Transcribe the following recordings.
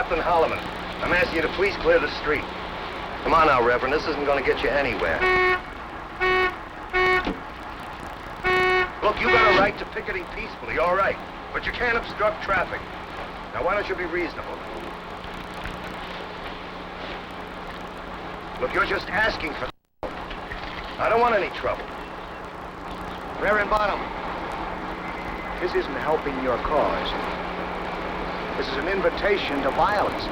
Captain Holloman. I'm asking you to please clear the street. Come on now, Reverend. This isn't going to get you anywhere. Look, you got a right to picketing peacefully, all right. But you can't obstruct traffic. Now, why don't you be reasonable? Look, you're just asking for... I don't want any trouble. Reverend Bonham. This isn't helping your cause. This is an invitation to violence.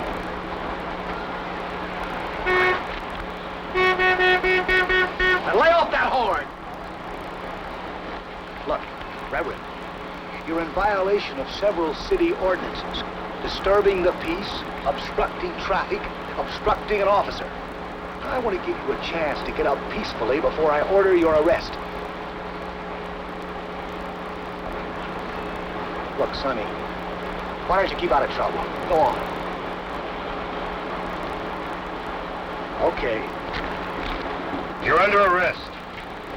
Now lay off that horn! Look, Reverend, you're in violation of several city ordinances. Disturbing the peace, obstructing traffic, obstructing an officer. I want to give you a chance to get out peacefully before I order your arrest. Look, Sonny, why don't you keep out of trouble? Go on. Okay. You're under arrest.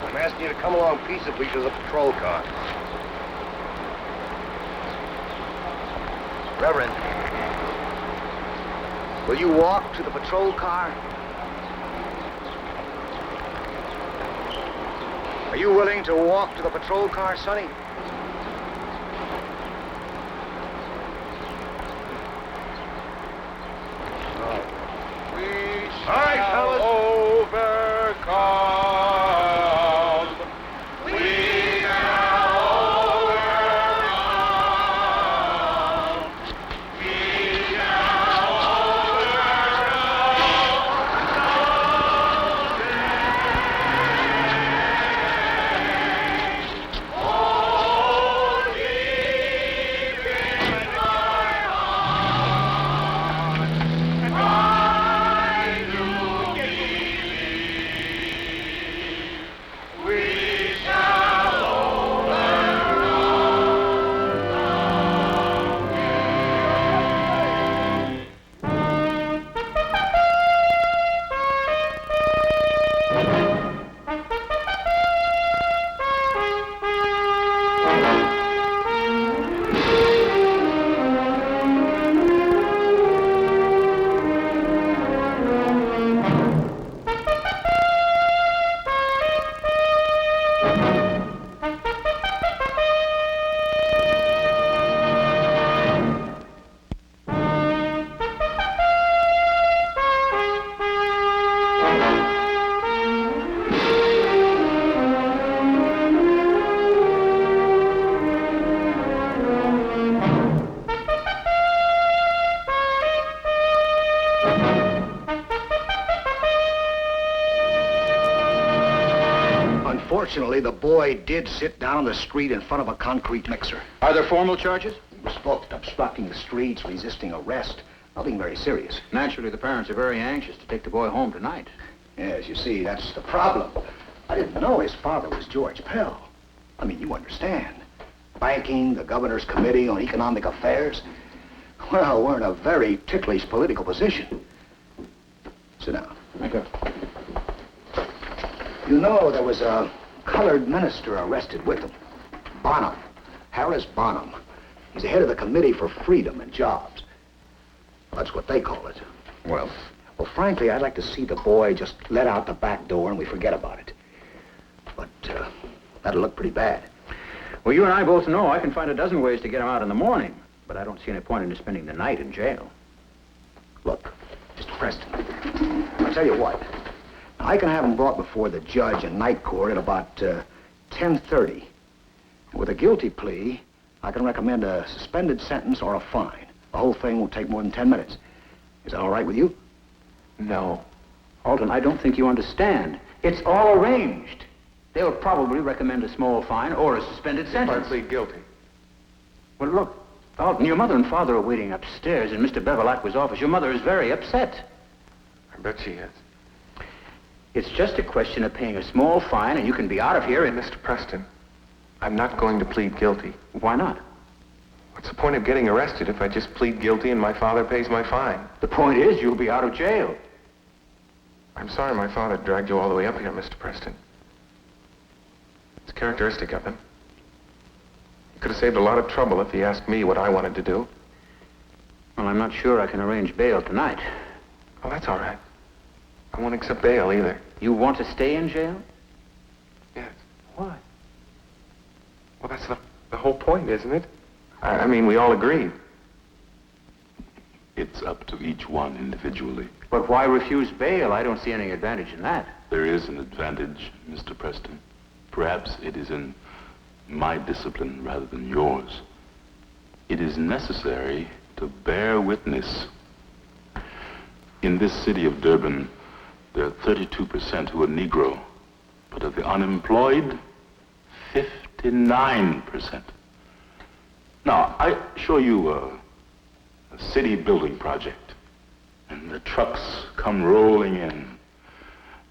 I'm asking you to come along peaceably to the patrol car. Reverend, will you walk to the patrol car? Are you willing to walk to the patrol car, Sonny? All right, fellas. Overcome. We shall overcome. We shall overcome. Oh, deep in my heart, I do believe we shall Unfortunately, the boy did sit down on the street in front of a concrete mixer. Are there formal charges? He was booked, obstructing the streets, resisting arrest. Nothing very serious. Naturally, the parents are very anxious to take the boy home tonight. Yes, you see, that's the problem. I didn't know his father was George Pell. I mean, you understand. Banking, the governor's committee on economic affairs. Well, we're in a very ticklish political position. Sit down. Thank you. You know, there was a colored minister arrested with them. Bonham. Harris Bonham. He's the head of the Committee for Freedom and Jobs. That's what they call it. Well? Well, frankly, I'd like to see the boy just let out the back door and we forget about it. But, that'll look pretty bad. Well, you and I both know I can find a dozen ways to get him out in the morning, but I don't see any point in spending the night in jail. Look, Mr. Preston, I'll tell you what. I can have him brought before the judge in night court at about 10:30. With a guilty plea, I can recommend a suspended sentence or a fine. The whole thing won't take more than 10 minutes. Is that all right with you? No. Alton, I don't think you understand. It's all arranged. They'll probably recommend a small fine or a suspended sentence. I plead guilty. Well, look, Alton, your mother and father are waiting upstairs in Mr. Bevilacqua's office. Your mother is very upset. I bet she is. It's just a question of paying a small fine and you can be out of here in... Mr. Preston, I'm not going to plead guilty. Why not? What's the point of getting arrested if I just plead guilty and my father pays my fine? The point is you'll be out of jail. I'm sorry my father dragged you all the way up here, Mr. Preston. It's characteristic of him. He could have saved a lot of trouble if he asked me what I wanted to do. Well, I'm not sure I can arrange bail tonight. Oh, that's all right. I won't accept bail either. You want to stay in jail? Yes. Why? Well, that's the whole point, isn't it? I mean, we all agreed. It's up to each one individually. But why refuse bail? I don't see any advantage in that. There is an advantage, Mr. Preston. Perhaps it is in my discipline rather than yours. It is necessary to bear witness. In this city of Durban, there are 32% who are Negro, but of the unemployed, 59%. Now, I show you a city building project, and the trucks come rolling in,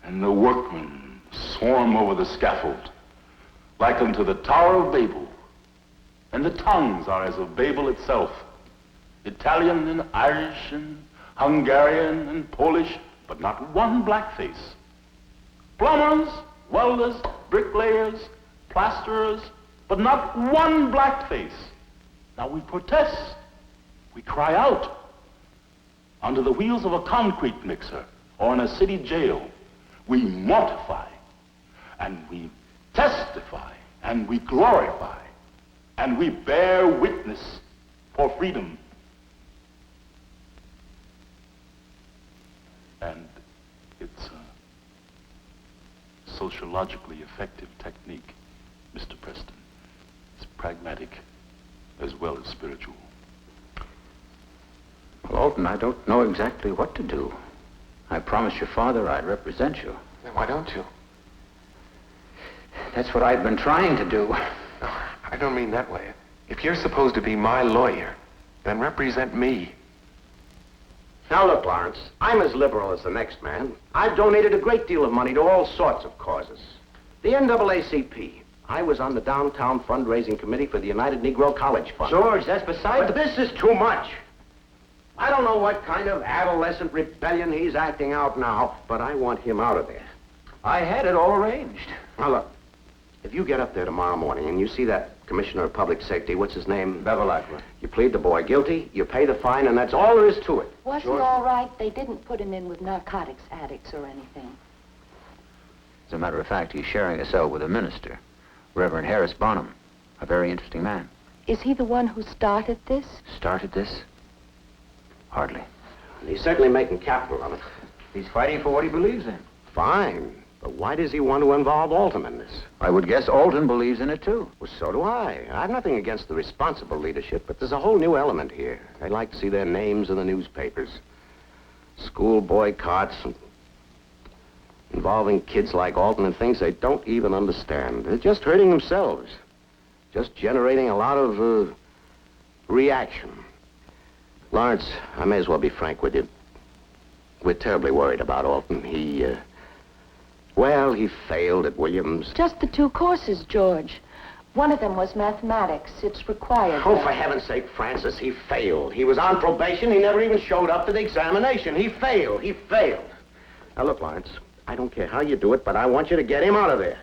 and the workmen swarm over the scaffold, like unto the Tower of Babel, and the tongues are as of Babel itself, Italian and Irish and Hungarian and Polish, but not one black face. Plumbers, welders, bricklayers, plasterers, but not one black face. Now we protest, we cry out. Under the wheels of a concrete mixer or in a city jail, we mortify and we testify and we glorify and we bear witness for freedom. And it's a sociologically effective technique, Mr. Preston. It's pragmatic as well as spiritual. Well, Alton, I don't know exactly what to do. I promised your father I'd represent you. Then why don't you? That's what I've been trying to do. No, I don't mean that way. If you're supposed to be my lawyer, then represent me. Now look, Lawrence, I'm as liberal as the next man. I've donated a great deal of money to all sorts of causes. The NAACP. I was on the downtown fundraising committee for the United Negro College Fund. George, that's beside But this is too much. I don't know what kind of adolescent rebellion he's acting out now, but I want him out of there. I had it all arranged. Now look, if you get up there tomorrow morning and you see that Commissioner of Public Safety, what's his name? Bevilacqua. You plead the boy guilty, you pay the fine, and that's all there is to it. Was he all right? They didn't put him in with narcotics addicts or anything. As a matter of fact, he's sharing a cell with a minister, Reverend Harris Bonham, a very interesting man. Is he the one who started this? Started this? Hardly. He's certainly making capital of it. He's fighting for what he believes in. Fine. But why does he want to involve Alton in this? I would guess Alton believes in it, too. Well, so do I. I've nothing against the responsible leadership, but there's a whole new element here. I'd like to see their names in the newspapers. School boycotts and involving kids like Alton in things they don't even understand. They're just hurting themselves. Just generating a lot of reaction. Lawrence, I may as well be frank with you. We're terribly worried about Alton. He failed at Williams. Just the 2 courses, George. One of them was mathematics. It's required. Oh, for heaven's sake, Francis, he failed. He was on probation. He never even showed up to the examination. He failed. He failed. Now, look, Lawrence, I don't care how you do it, but I want you to get him out of there.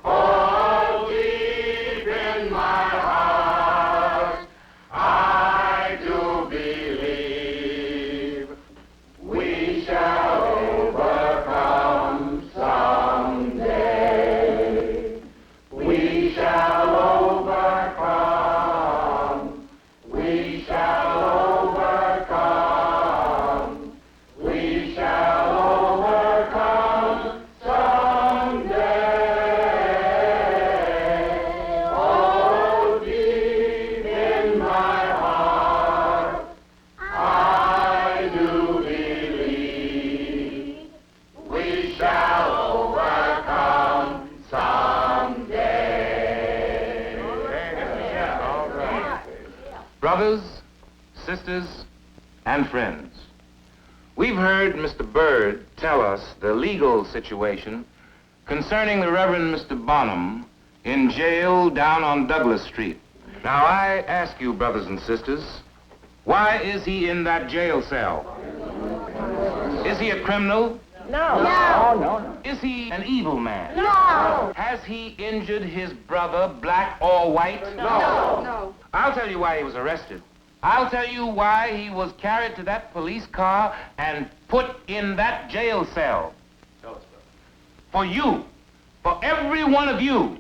All deep in my heart, I do believe we shall overcome someday. We shall overcome. We shall overcome. We shall overcome someday. Oh, deep in my heart, I do believe we shall overcome someday. All right. Brothers, sisters, and friends, we've heard Mr. Byrd tell us the legal situation concerning the Reverend Mr. Bonham in jail down on Douglas Street. Now, I ask you, brothers and sisters, why is he in that jail cell? Is he a criminal? No. Is he an evil man? No! Has he injured his brother, black or white? No. I'll tell you why he was arrested. I'll tell you why he was carried to that police car and put in that jail cell. Tell us, brother. For you. For every one of you.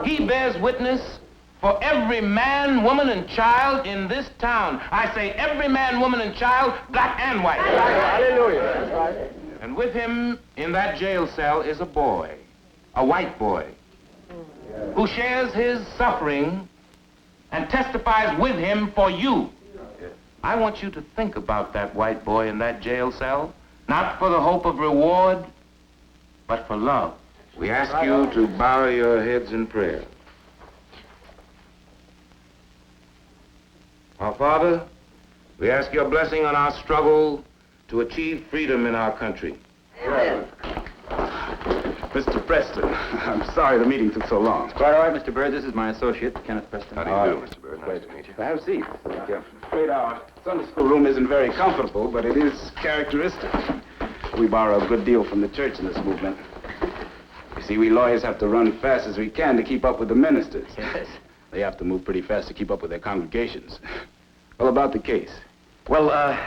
He bears witness for every man, woman, and child in this town. I say every man, woman, and child, black and white. Hallelujah. That's right. And with him in that jail cell is a boy, a white boy, who shares his suffering and testifies with him for you. I want you to think about that white boy in that jail cell, not for the hope of reward, but for love. We ask you to bow your heads in prayer. Our Father, we ask your blessing on our struggle to achieve freedom in our country. Amen. Mr. Preston, I'm sorry the meeting took so long. It's quite all right, Mr. Bird. This is my associate, Kenneth Preston. How do you do, Mr. Bird? Nice to meet you. Have a seat. Thank you. I'm afraid our Sunday school room isn't very comfortable, but it is characteristic. We borrow a good deal from the church in this movement. You see, we lawyers have to run fast as we can to keep up with the ministers. Yes. They have to move pretty fast to keep up with their congregations. Well, about the case. Well,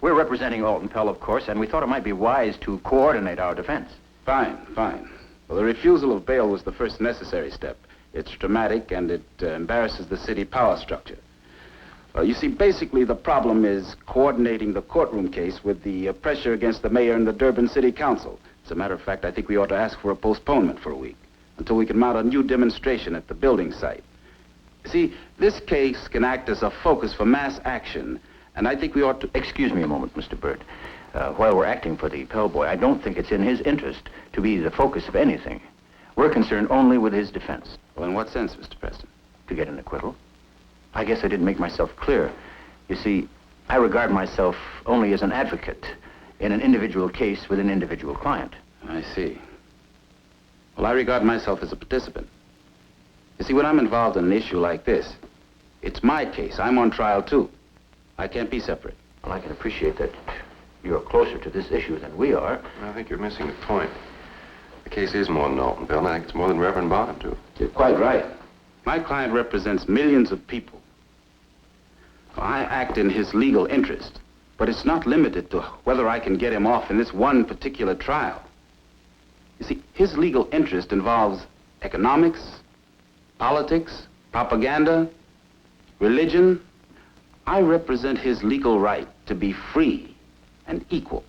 we're representing Alton Pell, of course, and we thought it might be wise to coordinate our defense. Fine, fine. Well, the refusal of bail was the first necessary step. It's dramatic, and it embarrasses the city power structure. You see, basically, the problem is coordinating the courtroom case with the pressure against the mayor and the Durban City Council. As a matter of fact, I think we ought to ask for a postponement for a week until we can mount a new demonstration at the building site. You see, this case can act as a focus for mass action, and I think we ought to... Excuse me a moment, Mr. Bird. While we're acting for the Pell boy, I don't think it's in his interest to be the focus of anything. We're concerned only with his defense. Well, in what sense, Mr. Preston? To get an acquittal. I guess I didn't make myself clear. You see, I regard myself only as an advocate in an individual case with an individual client. I see. Well, I regard myself as a participant. You see, when I'm involved in an issue like this, it's my case. I'm on trial, too. I can't be separate. Well, I can appreciate that you're closer to this issue than we are. I think you're missing the point. The case is more than Alton Pell, and I think it's more than Reverend Bonham, too. You're quite right. My client represents millions of people. I act in his legal interest, but it's not limited to whether I can get him off in this one particular trial. You see, his legal interest involves economics, politics, propaganda, religion. I represent his legal right to be free and equal.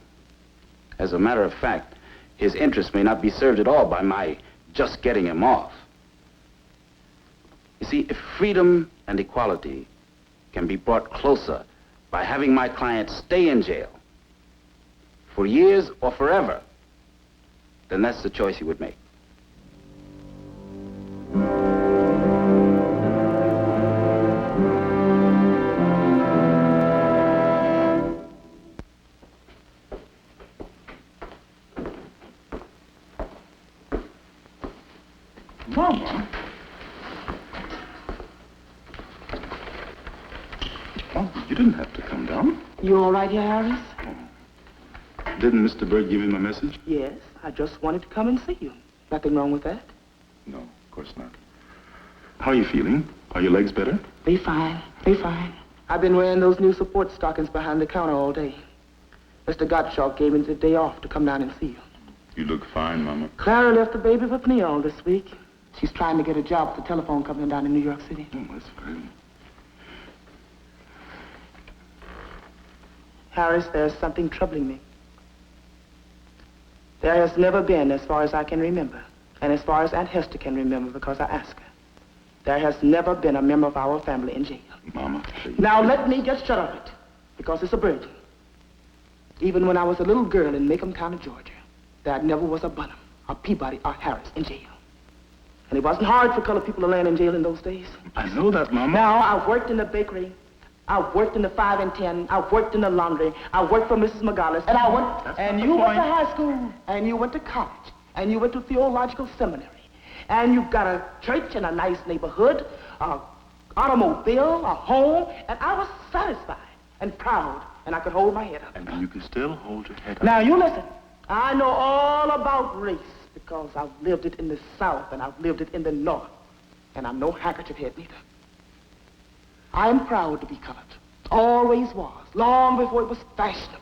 As a matter of fact, his interest may not be served at all by my just getting him off. You see, if freedom and equality can be brought closer by having my client stay in jail for years or forever, then that's the choice he would make. Mama. Oh, you didn't have to come down. You all right here, Harris? Didn't Mr. Bird give him a message? Yes, I just wanted to come and see you. Nothing wrong with that. No, of course not. How are you feeling? Are your legs better? Be fine, be fine. I've been wearing those new support stockings behind the counter all day. Mr. Gottschalk gave me the day off to come down and see you. You look fine, Mama. Clara left the baby with me all this week. She's trying to get a job at the telephone company down in New York City. Oh, that's great. Harris, there's something troubling me. There has never been, as far as I can remember, and as far as Aunt Hester can remember because I asked her, there has never been a member of our family in jail. Mama, please. Now let me get shut of it, because it's a burden. Even when I was a little girl in Macomb County, Georgia, there never was a Bunham, a Peabody, or Harris in jail. And it wasn't hard for colored people to land in jail in those days. I know that, Mama. Now, I've worked in the bakery. I've worked in the 5 and 10. I've worked in the laundry. I've worked for Mrs. McGallis. And I went, and you went to high school, and you went to college, and you went to theological seminary. And you've got a church in a nice neighborhood, a automobile, a home, and I was satisfied and proud, and I could hold my head up. And you can still hold your head up. Now, you listen. I know all about race because I've lived it in the South, and I've lived it in the North, and I'm no handkerchief head neither. I'm proud to be colored. Always was, long before it was fashionable.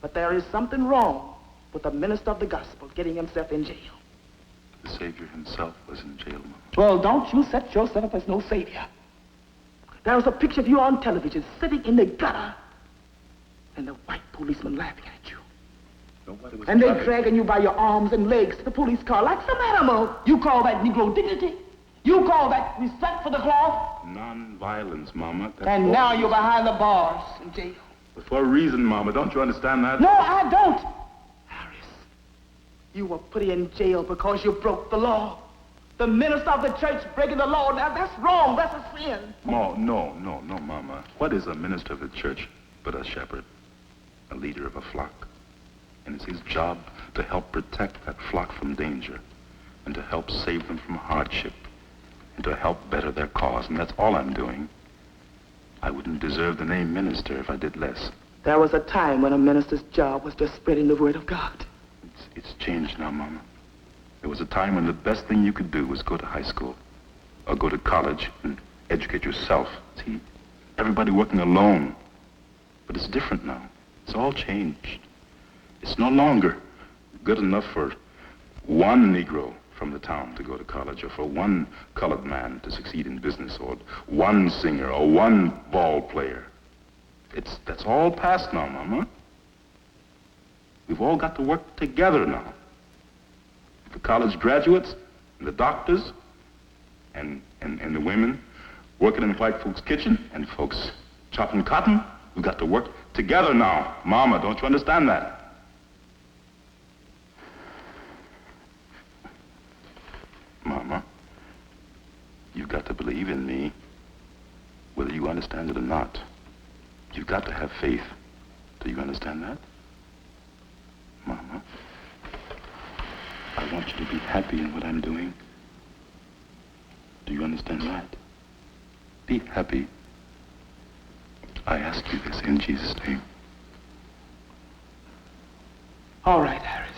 But there is something wrong with the minister of the gospel getting himself in jail. The Savior himself was in jail, Mama. Well, don't you set yourself up as no savior. There's a picture of you on television sitting in the gutter and the white policeman laughing at you. Nobody was And they trying. dragging you by your arms and legs to the police car like some animal. You call that Negro dignity? You call that respect for the cloth? Non-violence, Mama. That's And all. now you're behind the bars in jail. For a reason, Mama. Don't you understand that? No, I don't. Harris, you were put in jail because you broke the law. The minister of the church breaking the law, now that's wrong, that's a sin. No, Mama. What is a minister of the church but a shepherd, a leader of a flock? And it's his job to help protect that flock from danger and to help save them from hardship and to help better their cause. And that's all I'm doing. I wouldn't deserve the name minister if I did less. There was a time when a minister's job was just spreading the word of God. It's changed now, Mama. There was a time when the best thing you could do was go to high school or go to college and educate yourself. See, everybody working alone. But it's different now. It's all changed. It's no longer good enough for one Negro from the town to go to college or for one colored man to succeed in business or one singer or one ball player. That's all past now, Mama. We've all got to work together now. The college graduates and the doctors and the women working in the white folks' kitchen and folks chopping cotton. We've got to work together now. Mama, don't you understand that? Mama, you've got to believe in me, whether you understand it or not. You've got to have faith. Do you understand that? Mama, I want you to be happy in what I'm doing. Do you understand that? Be happy. I ask you this in Jesus' name. All right, Harris.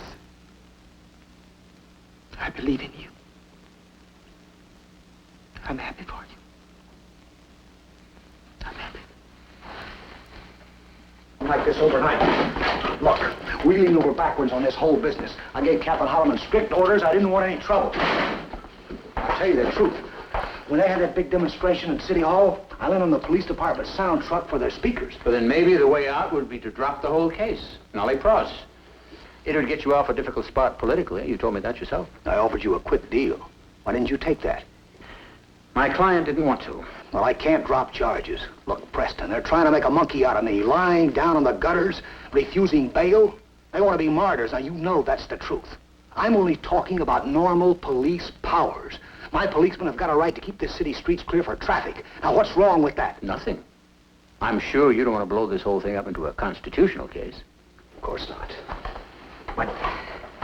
I believe in you. I'm happy for you. I'm happy. Like this overnight. Look, we leaned over backwards on this whole business. I gave Captain Holloman strict orders. I didn't want any trouble. I'll tell you the truth. When they had that big demonstration at City Hall, I lent them the police department sound truck for their speakers. But then maybe the way out would be to drop the whole case. Nolly pros. It would get you off a difficult spot politically. You told me that yourself. I offered you a quick deal. Why didn't you take that? My client didn't want to. Well, I can't drop charges. Look, Preston, they're trying to make a monkey out of me, lying down in the gutters, refusing bail. They want to be martyrs. Now, you know that's the truth. I'm only talking about normal police powers. My policemen have got a right to keep this city streets clear for traffic. Now, what's wrong with that? Nothing. I'm sure you don't want to blow this whole thing up into a constitutional case. Of course not. But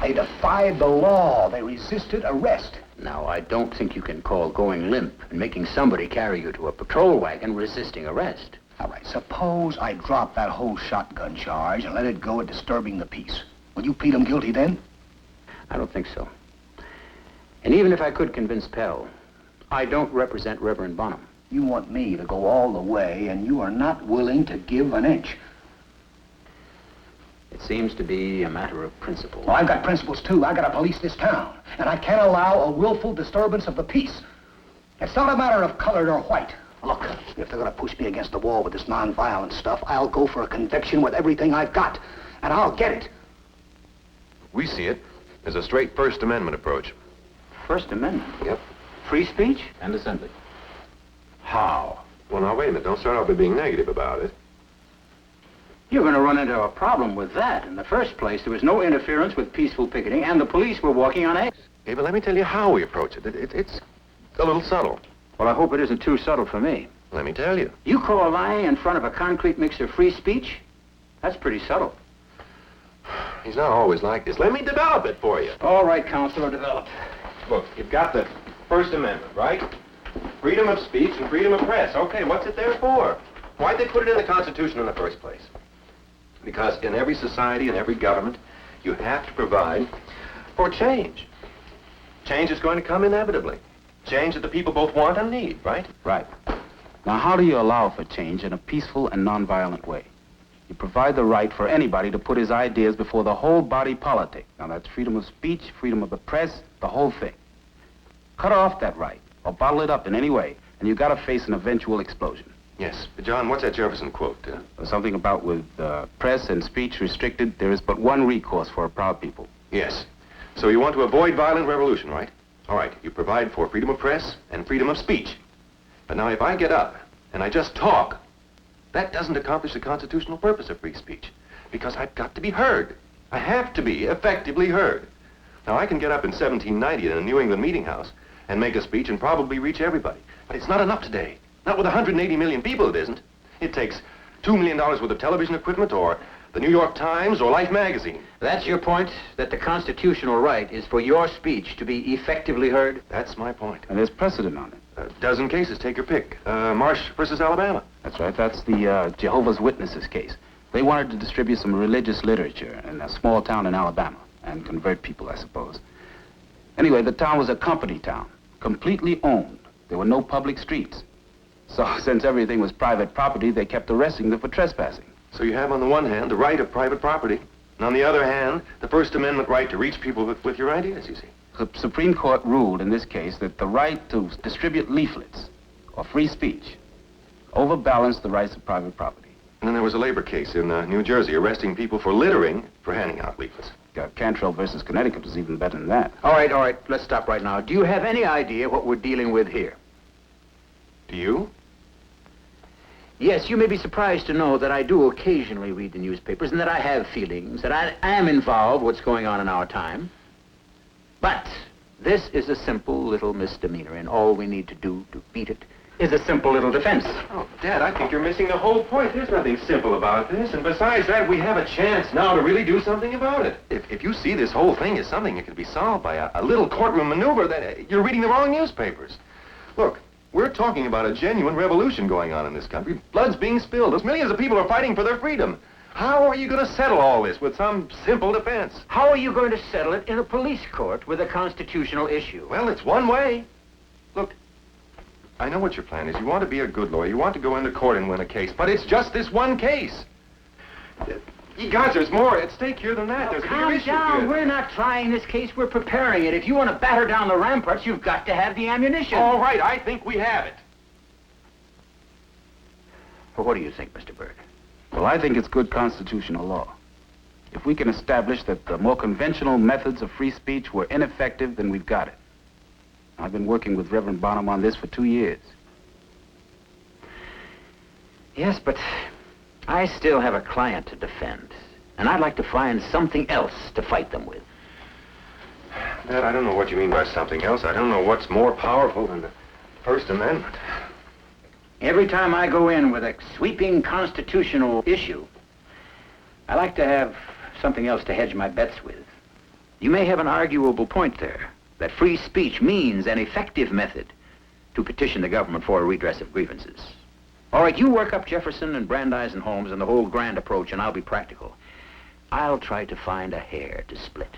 they defied the law. They resisted arrest. Now, I don't think you can call going limp and making somebody carry you to a patrol wagon resisting arrest. All right, suppose I drop that whole shotgun charge and let it go at disturbing the peace. Will you plead them guilty then? I don't think so. And even if I could convince Pell, I don't represent Reverend Bonham. You want me to go all the way, and you are not willing to give an inch. It seems to be a matter of principle. Well, I've got principles, too. I've got to police this town, and I can't allow a willful disturbance of the peace. It's not a matter of colored or white. Look, if they're going to push me against the wall with this nonviolent stuff, I'll go for a conviction with everything I've got, and I'll get it. We see it as a straight First Amendment approach. First Amendment? Yep. Free speech and assembly. How? Well, now, wait a minute. Don't start off by being negative about it. You're going to run into a problem with that. In the first place, there was no interference with peaceful picketing, and the police were walking on eggs. Okay, but let me tell you how we approach it. It's a little subtle. Well, I hope it isn't too subtle for me. Let me tell you. You call lying in front of a concrete mixer free speech? That's pretty subtle. He's not always like this. Let me develop it for you. All right, Counselor, develop. Look, you've got the First Amendment, right? Freedom of speech and freedom of press. Okay, what's it there for? Why'd they put it in the Constitution in the first place? Because in every society and every government, you have to provide for change. Change is going to come inevitably. Change that the people both want and need, right? Right. Now, how do you allow for change in a peaceful and nonviolent way? You provide the right for anybody to put his ideas before the whole body politic. Now, that's freedom of speech, freedom of the press, the whole thing. Cut off that right, or bottle it up in any way, and you've got to face an eventual explosion. Yes, but John, what's that Jefferson quote? Something about with press and speech restricted, there is but one recourse for a proud people. Yes. So you want to avoid violent revolution, right? All right, you provide for freedom of press and freedom of speech. But now if I get up and I just talk, that doesn't accomplish the constitutional purpose of free speech, because I've got to be heard. I have to be effectively heard. Now, I can get up in 1790 in a New England meeting house and make a speech and probably reach everybody. But it's not enough today. Not with 180 million people, it isn't. It takes $2 million worth of television equipment, or the New York Times, or Life magazine. That's your point, that the constitutional right is for your speech to be effectively heard? That's my point. And there's precedent on it. A dozen cases, take your pick. Marsh versus Alabama. That's right. That's the Jehovah's Witnesses case. They wanted to distribute some religious literature in a small town in Alabama and convert people, I suppose. Anyway, the town was a company town, completely owned. There were no public streets. So since everything was private property, they kept arresting them for trespassing. So you have on the one hand the right of private property, and on the other hand, the First Amendment right to reach people with your ideas, you see. The Supreme Court ruled in this case that the right to distribute leaflets, or free speech, overbalanced the rights of private property. And then there was a labor case in New Jersey arresting people for littering for handing out leaflets. Cantrell versus Connecticut was even better than that. All right, let's stop right now. Do you have any idea what we're dealing with here? Do you? Yes, you may be surprised to know that I do occasionally read the newspapers and that I have feelings, that I am involved with what's going on in our time. But this is a simple little misdemeanor, and all we need to do to beat it is a simple little defense. Oh, Dad, I think you're missing the whole point. There's nothing simple about this, and besides that, we have a chance now to really do something about it. If you see this whole thing as something that can be solved by a little courtroom maneuver, then you're reading the wrong newspapers. Look, we're talking about a genuine revolution going on in this country. Blood's being spilled. Those millions of people are fighting for their freedom. How are you going to settle all this with some simple defense? How are you going to settle it in a police court with a constitutional issue? Well, it's one way. Look, I know what your plan is. You want to be a good lawyer. You want to go into court and win a case. But it's just this one case. Ye gods, there's more at stake here than that. There's a bigger issue Calm down. here. We're not trying this case. We're preparing it. If you want to batter down the ramparts, you've got to have the ammunition. All right, I think we have it. Well, what do you think, Mr. Byrd? Well, I think it's good constitutional law. If we can establish that the more conventional methods of free speech were ineffective, then we've got it. I've been working with Reverend Bonham on this for 2 years. Yes, but I still have a client to defend, and I'd like to find something else to fight them with. Dad, I don't know what you mean by something else. I don't know what's more powerful than the First Amendment. Every time I go in with a sweeping constitutional issue, I like to have something else to hedge my bets with. You may have an arguable point there, that free speech means an effective method to petition the government for a redress of grievances. All right, you work up Jefferson and Brandeis and Holmes and the whole grand approach, and I'll be practical. I'll try to find a hair to split.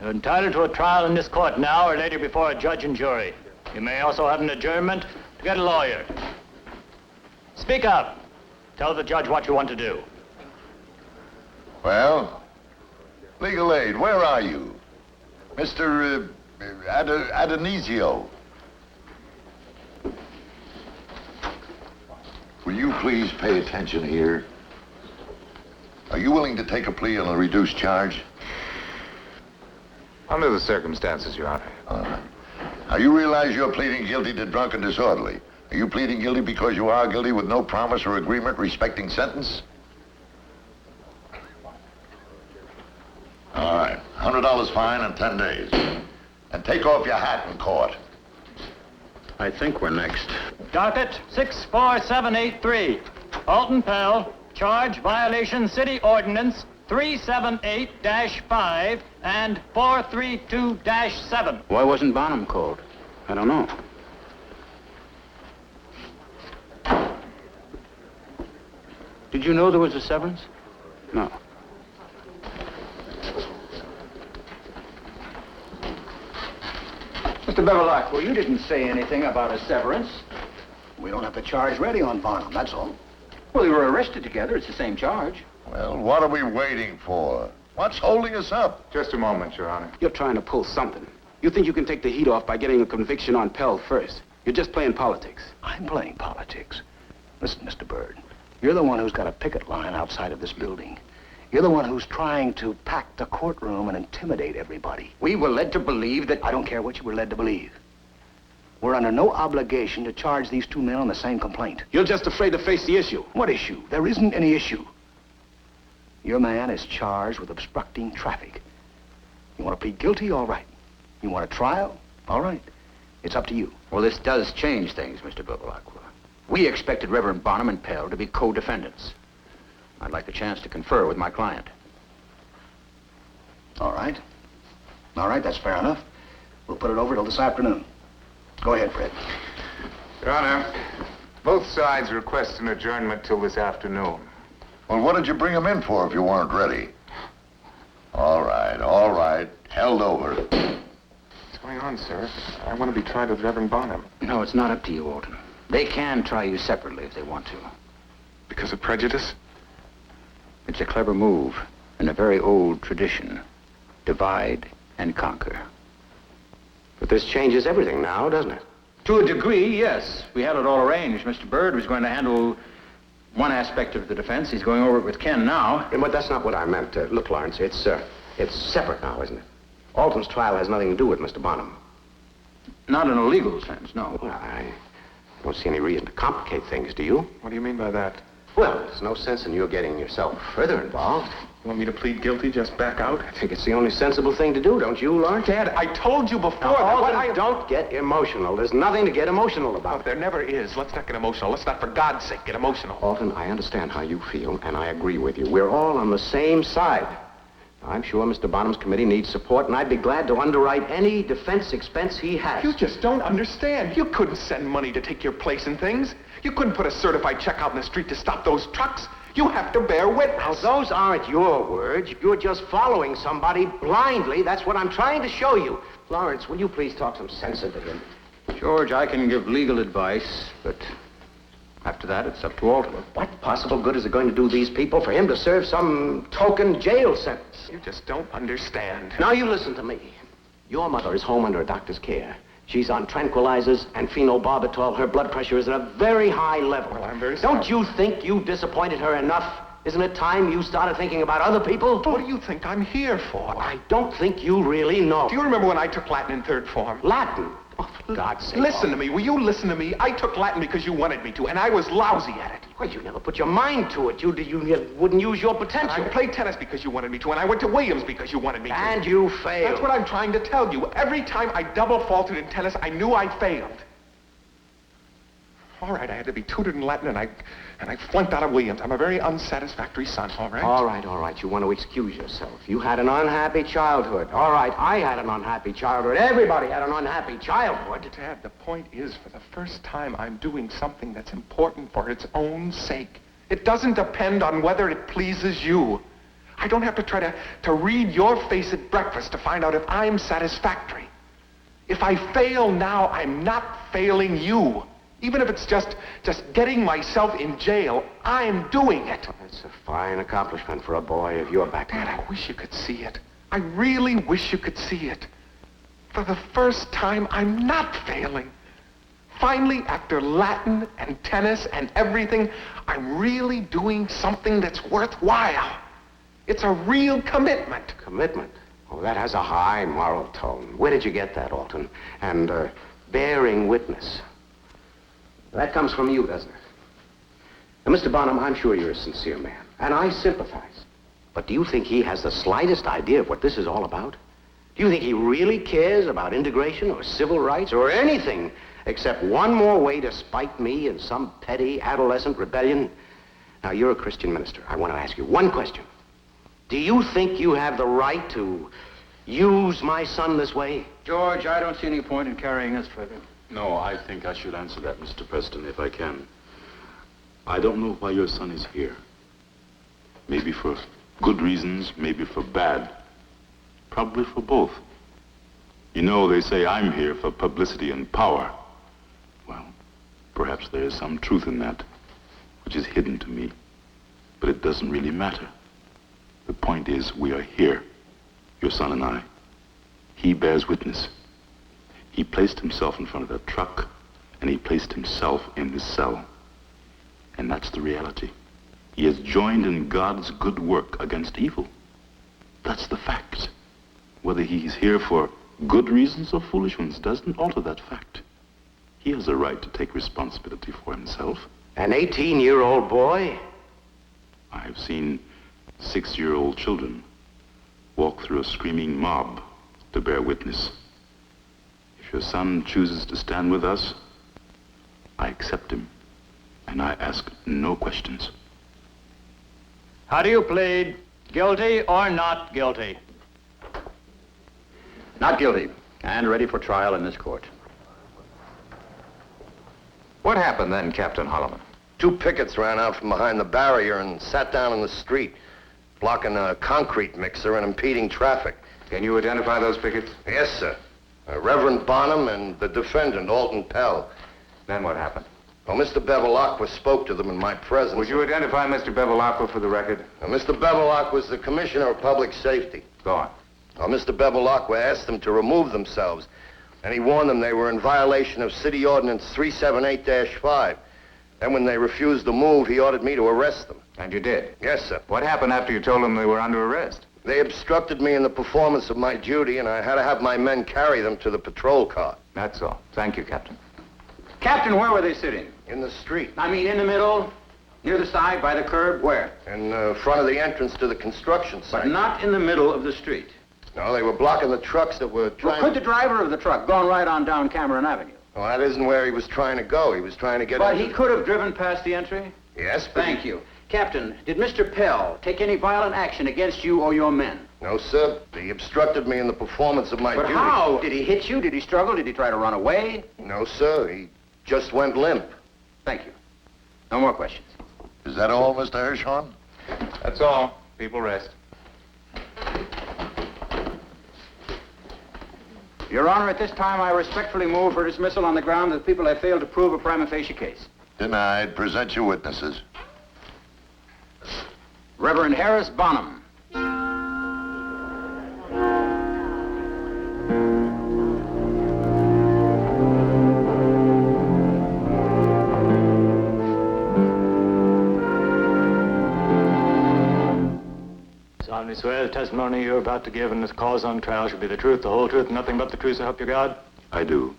You're entitled to a trial in this court now or later before a judge and jury. You may also have an adjournment to get a lawyer. Speak up. Tell the judge what you want to do. Well, legal aid, where are you? Mr. Adonisio. Will you please pay attention here? Are you willing to take a plea on a reduced charge? Under the circumstances, Your Honor. Now, you realize you're pleading guilty to drunk and disorderly. Are you pleading guilty because you are guilty with no promise or agreement respecting sentence? All right, $100 fine and 10 days. And take off your hat in court. I think we're next. Docket 64783. Alton Pell, charge violation city ordinance 378-5 and 432-7. Why wasn't Bonham called? I don't know. Did you know there was a severance? No. Mr. Beverlock, well, you didn't say anything about a severance. We don't have the charge ready on Barnum, that's all. Well, we were arrested together. It's the same charge. Well, what are we waiting for? What's holding us up? Just a moment, Your Honor. You're trying to pull something. You think you can take the heat off by getting a conviction on Pell first. You're just playing politics. I'm playing politics. Listen, Mr. Byrd, you're the one who's got a picket line outside of this building. You're the one who's trying to pack the courtroom and intimidate everybody. We were led to believe that... I don't care what you were led to believe. We're under no obligation to charge these two men on the same complaint. You're just afraid to face the issue. What issue? There isn't any issue. Your man is charged with obstructing traffic. You want to plead guilty? All right. You want a trial? All right. It's up to you. Well, this does change things, Mr. Beverlock. We expected Reverend Bonham and Pell to be co-defendants. I'd like the chance to confer with my client. All right. All right, that's fair enough. We'll put it over till this afternoon. Go ahead, Fred. Your Honor, both sides request an adjournment till this afternoon. Well, what did you bring them in for if you weren't ready? All right. Held over. What's going on, sir? I want to be tried with Reverend Bonham. No, it's not up to you, Alton. They can try you separately if they want to. Because of prejudice? It's a clever move and a very old tradition. Divide and conquer. But this changes everything now, doesn't it? To a degree, yes. We had it all arranged. Mr. Byrd was going to handle one aspect of the defense. He's going over it with Ken now. But that's not what I meant. Look, Lawrence, it's separate now, isn't it? Alton's trial has nothing to do with Mr. Bonham. Not in a legal sense, no. Well, I don't see any reason to complicate things, do you? What do you mean by that? Well, there's no sense in you getting yourself further involved. You want me to plead guilty, just back out? I think it's the only sensible thing to do, don't you, Lawrence? Dad, I told you before Now, that Alton, don't get emotional. There's nothing to get emotional about. Oh, there never is. Let's not get emotional. Let's not, for God's sake, get emotional. Alton, I understand how you feel, and I agree with you. We're all on the same side. I'm sure Mr. Bonham's committee needs support, and I'd be glad to underwrite any defense expense he has. You just don't understand. You couldn't send money to take your place in things. You couldn't put a certified check out in the street to stop those trucks. You have to bear witness. Now, those aren't your words. You're just following somebody blindly. That's what I'm trying to show you. Lawrence, will you please talk some sense into him? George, I can give legal advice, but after that, it's up to Alton. What possible good is it going to do these people for him to serve some token jail sentence? You just don't understand. Now, you listen to me. Your mother is home under a doctor's care. She's on tranquilizers and phenobarbital. Her blood pressure is at a very high level. Well, I'm very sorry. Don't you think you disappointed her enough? Isn't it time you started thinking about other people? What do you think I'm here for? I don't think you really know. Do you remember when I took Latin in third form? Latin? Oh, for God's sake. Listen to me. Will you listen to me? I took Latin because you wanted me to, and I was lousy at it. Well, you never put your mind to it. You wouldn't use your potential. I played tennis because you wanted me to, and I went to Williams because you wanted me to. And you failed. That's what I'm trying to tell you. Every time I double faulted in tennis, I knew I failed. All right, I had to be tutored in Latin, and I flunked out of Williams. I'm a very unsatisfactory son, all right? All right. You want to excuse yourself. You had an unhappy childhood. All right, I had an unhappy childhood. Everybody had an unhappy childhood. Dad, the point is, for the first time, I'm doing something that's important for its own sake. It doesn't depend on whether it pleases you. I don't have to try to read your face at breakfast to find out if I'm satisfactory. If I fail now, I'm not failing you. Even if it's just getting myself in jail, I'm doing it. That's a fine accomplishment for a boy of your background. Dad, I wish you could see it. I really wish you could see it. For the first time, I'm not failing. Finally, after Latin and tennis and everything, I'm really doing something that's worthwhile. It's a real commitment. Commitment? Oh, that has a high moral tone. Where did you get that, Alton? And bearing witness. That comes from you, doesn't it? Now, Mr. Bonham, I'm sure you're a sincere man, and I sympathize. But do you think he has the slightest idea of what this is all about? Do you think he really cares about integration or civil rights or anything except one more way to spite me in some petty adolescent rebellion? Now, you're a Christian minister. I want to ask you one question. Do you think you have the right to use my son this way? George, I don't see any point in carrying this further. No, I think I should answer that, Mr. Preston, if I can. I don't know why your son is here. Maybe for good reasons, maybe for bad. Probably for both. You know, they say I'm here for publicity and power. Well, perhaps there is some truth in that, which is hidden to me. But it doesn't really matter. The point is, we are here, your son and I. He bears witness. He placed himself in front of that truck, and he placed himself in his cell. And that's the reality. He has joined in God's good work against evil. That's the fact. Whether he's here for good reasons or foolish ones doesn't alter that fact. He has a right to take responsibility for himself. An 18-year-old boy? I've seen 6-year-old children walk through a screaming mob to bear witness. If your son chooses to stand with us, I accept him, and I ask no questions. How do you plead? Guilty or not guilty? Not guilty, and ready for trial in this court. What happened then, Captain Holloman? 2 pickets ran out from behind the barrier and sat down in the street, blocking a concrete mixer and impeding traffic. Can you identify those pickets? Yes, sir. Reverend Bonham and the defendant, Alton Pell. Then what happened? Well, Mr. Bevilacqua spoke to them in my presence. Would you identify Mr. Bevilacqua for the record? Mr. Bevilacqua was the Commissioner of Public Safety. Go on. Well, Mr. Bevilacqua asked them to remove themselves, and he warned them they were in violation of City Ordinance 378-5. Then when they refused to move, he ordered me to arrest them. And you did? Yes, sir. What happened after you told them they were under arrest? They obstructed me in the performance of my duty, and I had to have my men carry them to the patrol car. That's all. Thank you, Captain. Captain, where were they sitting? In the street. I mean, in the middle, near the side, by the curb, where? In front of the entrance to the construction site. But not in the middle of the street. No, they were blocking the trucks that were trying... Well, could the driver of the truck gone right on down Cameron Avenue? Well, that isn't where he was trying to go. He was trying to get... But he could have driven past the entry? Yes, but... Thank you. Captain, did Mr. Pell take any violent action against you or your men? No, sir. He obstructed me in the performance of my duty. But how? Did he hit you? Did he struggle? Did he try to run away? No, sir. He just went limp. Thank you. No more questions. Is that all, Mr. Hirschhorn? That's all. People rest. Your Honor, at this time, I respectfully move for dismissal on the ground that people have failed to prove a prima facie case. Denied. Present your witnesses. Reverend Harris Bonham. Solemnly swear the testimony you're about to give in this cause on trial shall be the truth, the whole truth, and nothing but the truth, so help you God? I do.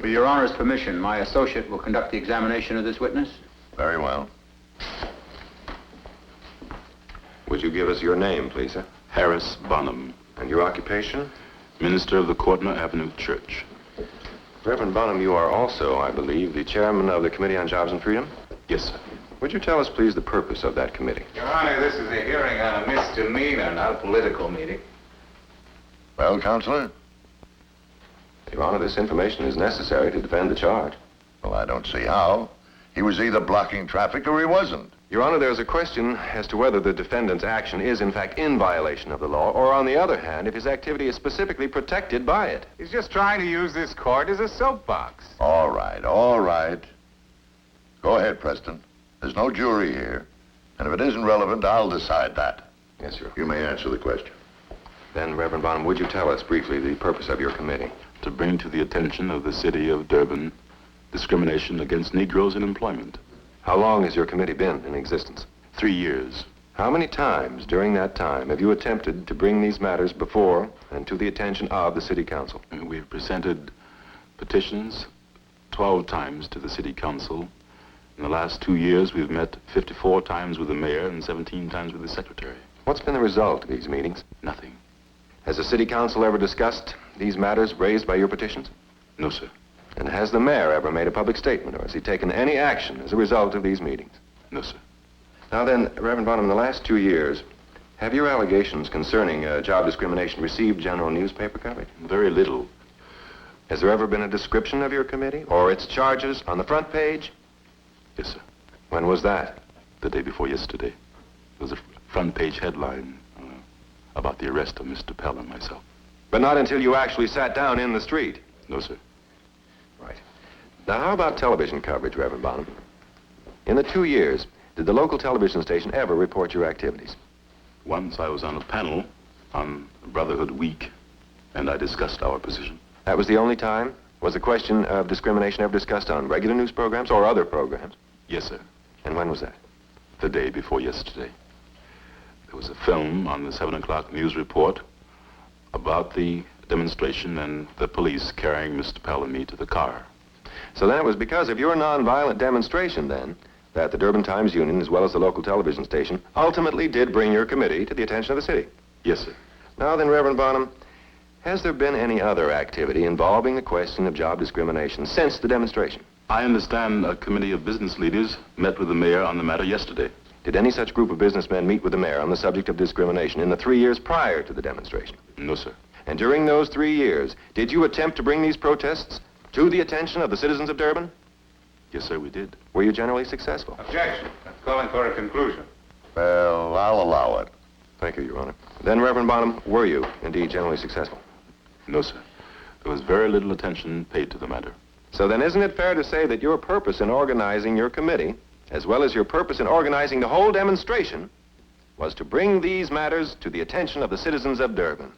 With Your Honor's permission, my associate will conduct the examination of this witness. Very well. Would you give us your name, please, sir? Harris Bonham, And your occupation? minister of the Courtroom Avenue Church. Reverend Bonham, you are also, I believe, the chairman of the Committee on Jobs and Freedom? Yes, sir. Would you tell us, please, the purpose of that committee? Your Honor, this is a hearing on a misdemeanor, not a political meeting. Well, Counselor? Your Honor, this information is necessary to defend the charge. Well, I don't see how. He was either blocking traffic or he wasn't. Your Honor, there's a question as to whether the defendant's action is, in fact, in violation of the law, or, on the other hand, if his activity is specifically protected by it. He's just trying to use this court as a soapbox. All right, all right. Go ahead, Preston. There's no jury here. And if it isn't relevant, I'll decide that. Yes, sir. You may answer the question. Then, Reverend Bonham, would you tell us briefly the purpose of your committee? To bring to the attention of the city of Durban discrimination against Negroes in employment. How long has your committee been in existence? 3 years. How many times during that time have you attempted to bring these matters before and to the attention of the City Council? We've presented petitions 12 times to the City Council. In the last 2 years, we've met 54 times with the mayor and 17 times with the secretary. What's been the result of these meetings? Nothing. Has the City Council ever discussed these matters raised by your petitions? No, sir. And has the mayor ever made a public statement, or has he taken any action as a result of these meetings? No, sir. Now then, Reverend Bonham, in the last 2 years, have your allegations concerning job discrimination received general newspaper coverage? Very little. Has there ever been a description of your committee or its charges on the front page? Yes, sir. When was that? The day before yesterday. There was a front page headline about the arrest of Mr. Pell and myself. But not until you actually sat down in the street. No, sir. Right. Now, how about television coverage, Reverend Bonham? In the 2 years, did the local television station ever report your activities? Once I was on a panel on Brotherhood Week, and I discussed our position. That was the only time? Was the question of discrimination ever discussed on regular news programs or other programs? Yes, sir. And when was that? The day before yesterday. There was a film on the 7 o'clock news report about the demonstration and the police carrying Mr. Pell and me to the car. So then it was because of your nonviolent demonstration, then, that the Durban Times Union, as well as the local television station, ultimately did bring your committee to the attention of the city. Yes, sir. Now then, Reverend Bonham, has there been any other activity involving the question of job discrimination since the demonstration? I understand a committee of business leaders met with the mayor on the matter yesterday. Did any such group of businessmen meet with the mayor on the subject of discrimination in the 3 years prior to the demonstration? No, sir. And during those 3 years, did you attempt to bring these protests to the attention of the citizens of Durban? Yes, sir, we did. Were you generally successful? Objection. That's calling for a conclusion. Well, I'll allow it. Thank you, Your Honor. Then, Reverend Bonham, were you indeed generally successful? No, sir. There was very little attention paid to the matter. So then isn't it fair to say that your purpose in organizing your committee, as well as your purpose in organizing the whole demonstration, was to bring these matters to the attention of the citizens of Durban?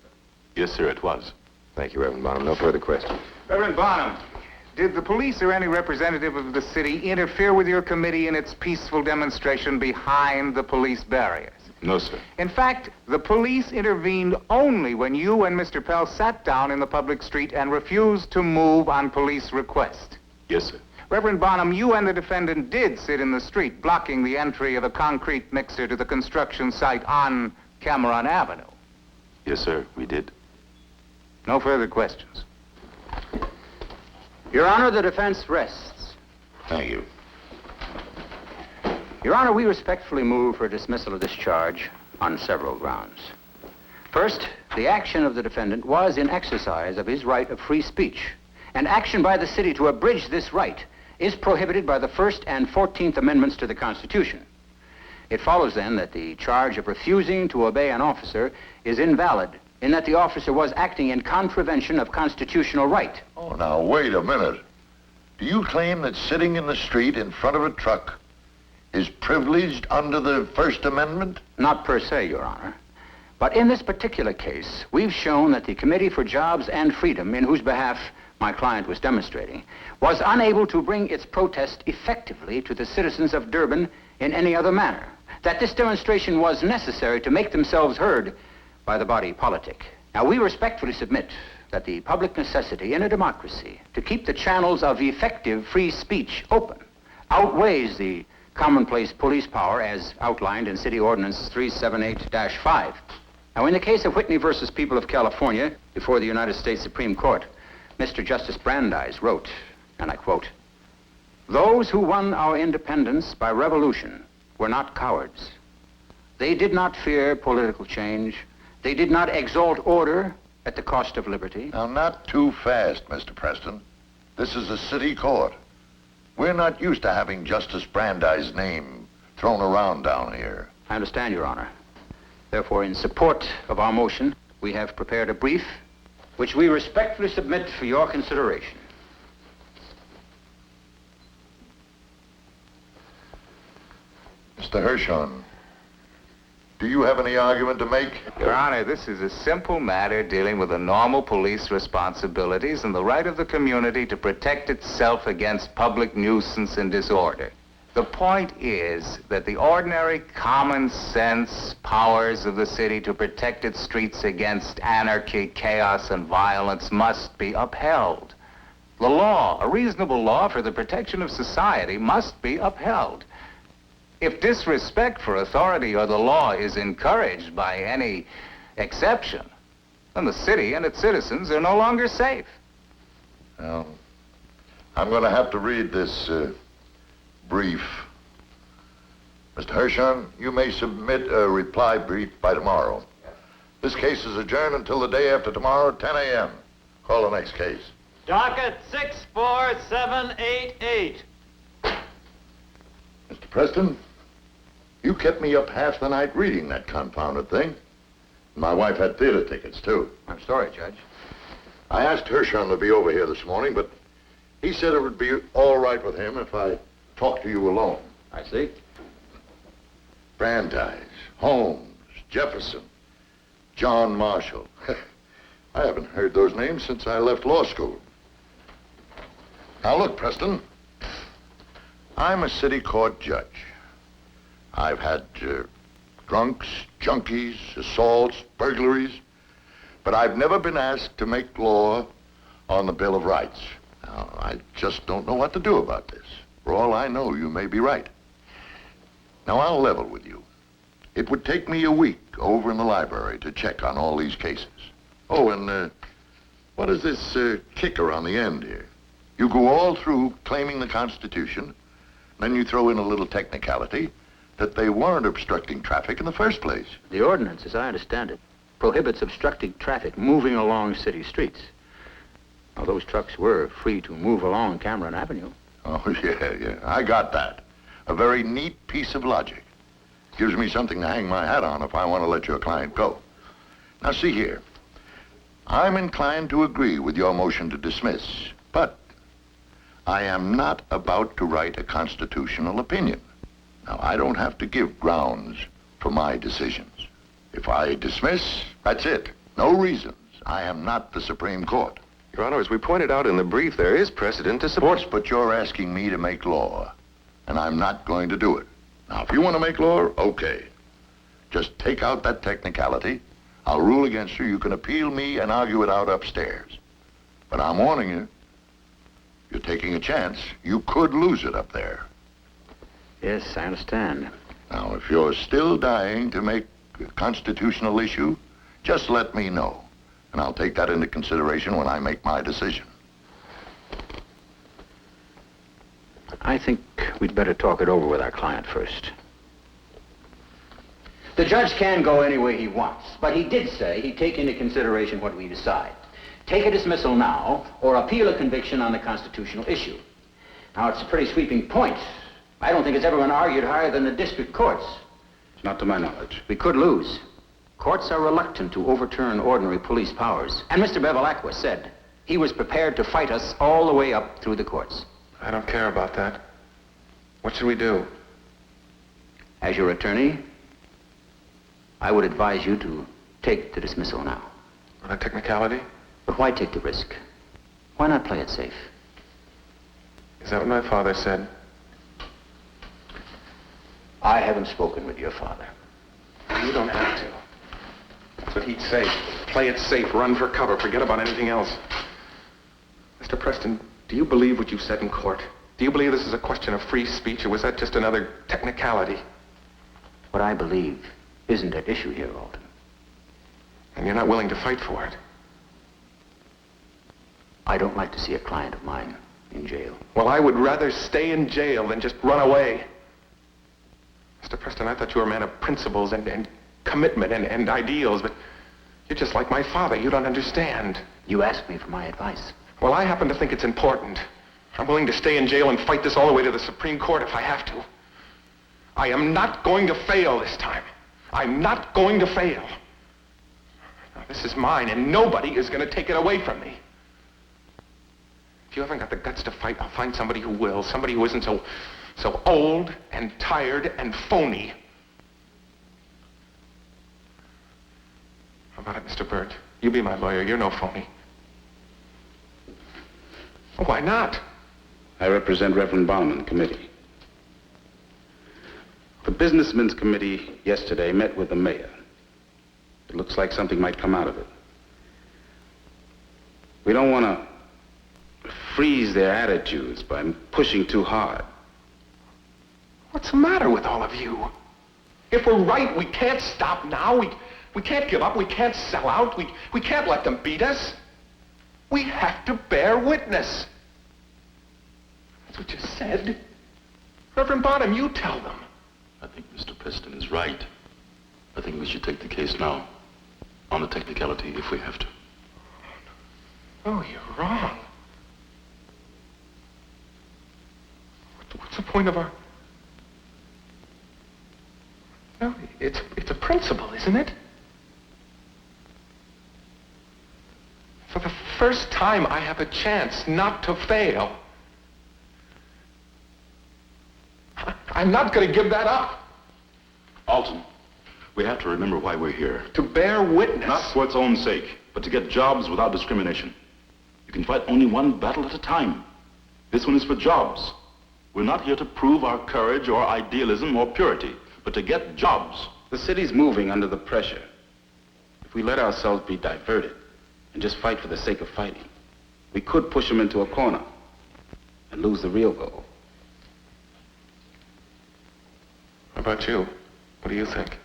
Yes, sir, it was. Thank you, Reverend Bonham. No further questions. Reverend Bonham, did the police or any representative of the city interfere with your committee in its peaceful demonstration behind the police barriers? No, sir. In fact, the police intervened only when you and Mr. Pell sat down in the public street and refused to move on police request. Yes, sir. Reverend Bonham, you and the defendant did sit in the street, blocking the entry of a concrete mixer to the construction site on Cameron Avenue. Yes, sir, we did. No further questions. Your Honor, the defense rests. Thank you. Your Honor, we respectfully move for dismissal of this charge on several grounds. First, the action of the defendant was in exercise of his right of free speech, and action by the city to abridge this right is prohibited by the First and 14th Amendments to the Constitution. It follows, then, that the charge of refusing to obey an officer is invalid, in that the officer was acting in contravention of constitutional right. Oh, now, wait a minute. Do you claim that sitting in the street in front of a truck is privileged under the First Amendment? Not per se, Your Honor. But in this particular case, we've shown that the Committee for Jobs and Freedom, in whose behalf my client was demonstrating, was unable to bring its protest effectively to the citizens of Durban in any other manner. That this demonstration was necessary to make themselves heard by the body politic. Now, we respectfully submit that the public necessity in a democracy to keep the channels of effective free speech open outweighs the commonplace police power as outlined in City Ordinance 378-5. Now, in the case of Whitney versus People of California, before the United States Supreme Court, Mr. Justice Brandeis wrote, and I quote, "Those who won our independence by revolution were not cowards. They did not fear political change. They did not exalt order at the cost of liberty." Now, not too fast, Mr. Preston. This is a city court. We're not used to having Justice Brandeis' name thrown around down here. I understand, Your Honor. Therefore, in support of our motion, we have prepared a brief which we respectfully submit for your consideration. Mr. Hirschhorn, do you have any argument to make? Your Honor, this is a simple matter dealing with the normal police responsibilities and the right of the community to protect itself against public nuisance and disorder. The point is that the ordinary common sense powers of the city to protect its streets against anarchy, chaos, and violence must be upheld. The law, a reasonable law for the protection of society, must be upheld. If disrespect for authority or the law is encouraged by any exception, then the city and its citizens are no longer safe. Well, I'm going to have to read this brief. Mr. Hirschhorn, you may submit a reply brief by tomorrow. This case is adjourned until the day after tomorrow at 10 a.m. Call the next case. Docket 64788. Mr. Preston, you kept me up half the night reading that confounded thing. My wife had theater tickets, too. I'm sorry, Judge. I asked Hershon to be over here this morning, but he said it would be all right with him if I talked to you alone. I see. Brandeis, Holmes, Jefferson, John Marshall. I haven't heard those names since I left law school. Now look, Preston, I'm a city court judge. I've had drunks, junkies, assaults, burglaries, but I've never been asked to make law on the Bill of Rights. Now, I just don't know what to do about this. For all I know, you may be right. Now, I'll level with you. It would take me a week over in the library to check on all these cases. Oh, and what is this kicker on the end here? You go all through claiming the Constitution, then you throw in a little technicality that they weren't obstructing traffic in the first place. The ordinance, as I understand it, prohibits obstructing traffic moving along city streets. Now, those trucks were free to move along Cameron Avenue. Oh, yeah, I got that. A very neat piece of logic. Gives me something to hang my hat on if I want to let your client go. Now, see here. I'm inclined to agree with your motion to dismiss, but I am not about to write a constitutional opinion. Now, I don't have to give grounds for my decisions. If I dismiss, that's it. No reasons. I am not the Supreme Court. Your Honor, as we pointed out in the brief, there is precedent to support... But you're asking me to make law, and I'm not going to do it. Now, if you want to make law, okay. Just take out that technicality. I'll rule against you. You can appeal me and argue it out upstairs. But I'm warning you, you're taking a chance. You could lose it up there. Yes, I understand. Now, if you're still dying to make a constitutional issue, just let me know. And I'll take that into consideration when I make my decision. I think we'd better talk it over with our client first. The judge can go any way he wants, but he did say he'd take into consideration what we decide. Take a dismissal now, or appeal a conviction on the constitutional issue. Now, it's a pretty sweeping point. I don't think it's ever been argued higher than the district courts. Not to my knowledge. We could lose. Courts are reluctant to overturn ordinary police powers. And Mr. Bevilacqua said he was prepared to fight us all the way up through the courts. I don't care about that. What should we do? As your attorney, I would advise you to take the dismissal now. On a technicality? But why take the risk? Why not play it safe? Is that what my father said? I haven't spoken with your father. You don't have to. That's what he'd say. Play it safe, run for cover, forget about anything else. Mr. Preston, do you believe what you said in court? Do you believe this is a question of free speech, or was that just another technicality? What I believe isn't at issue here, Alden. And you're not willing to fight for it? I don't like to see a client of mine in jail. Well, I would rather stay in jail than just run away. Mr. Preston, I thought you were a man of principles and commitment and ideals, but you're just like my father. You don't understand. You asked me for my advice. Well, I happen to think it's important. I'm willing to stay in jail and fight this all the way to the Supreme Court if I have to. I am not going to fail this time. I'm not going to fail. Now, this is mine, and nobody is going to take it away from me. If you haven't got the guts to fight, I'll find somebody who will. Somebody who isn't so old and tired and phony. How about it, Mr. Byrd? You be my lawyer. You're no phony. Oh, why not? I represent Reverend Bauman Committee. The Businessmen's Committee yesterday met with the mayor. It looks like something might come out of it. We don't want to freeze their attitudes by pushing too hard. What's the matter with all of you? If we're right, we can't stop now. We can't give up. We can't sell out. We can't let them beat us. We have to bear witness. That's what you said. Reverend Bonham, you tell them. I think Mr. Preston is right. I think we should take the case now, on the technicality, if we have to. Oh, you're wrong. What's the point of our... No, it's a principle, isn't it? first time I have a chance not to fail. I'm not going to give that up. Alton, we have to remember why we're here. To bear witness. Not for its own sake, but to get jobs without discrimination. You can fight only one battle at a time. This one is for jobs. We're not here to prove our courage or idealism or purity, but to get jobs. The city's moving under the pressure. If we let ourselves be diverted and just fight for the sake of fighting, we could push them into a corner and lose the real goal. How about you? What do you think?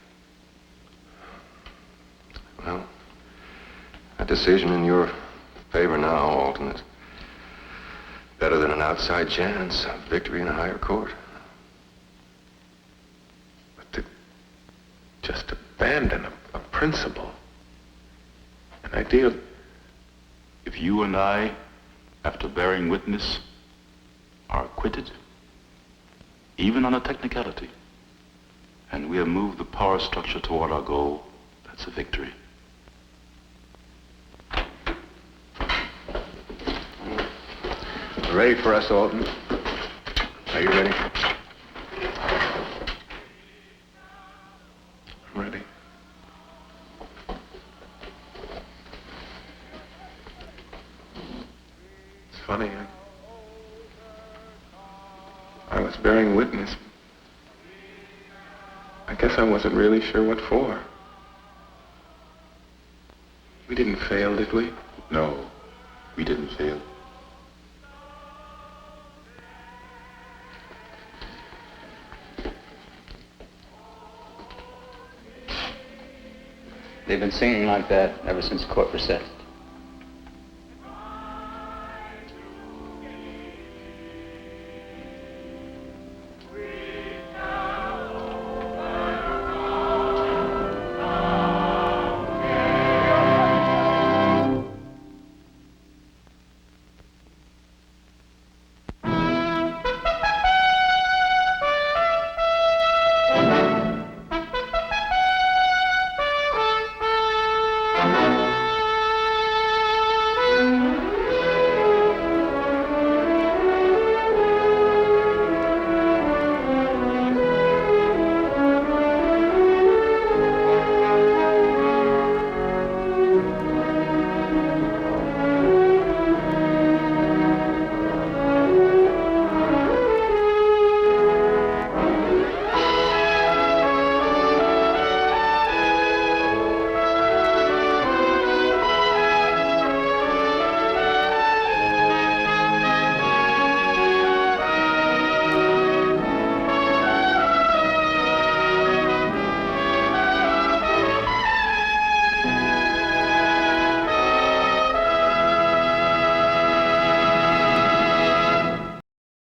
Well, a decision in your favor now, Alton, is better than an outside chance of victory in a higher court. But to just abandon a principle, an ideal. If you and I, after bearing witness, are acquitted, even on a technicality, and we have moved the power structure toward our goal, that's a victory. Ready for us, Alton? Are you ready? I'm ready. It's funny. I was bearing witness. I guess I wasn't really sure what for. We didn't fail, did we? No, we didn't fail. They've been singing like that ever since court recess.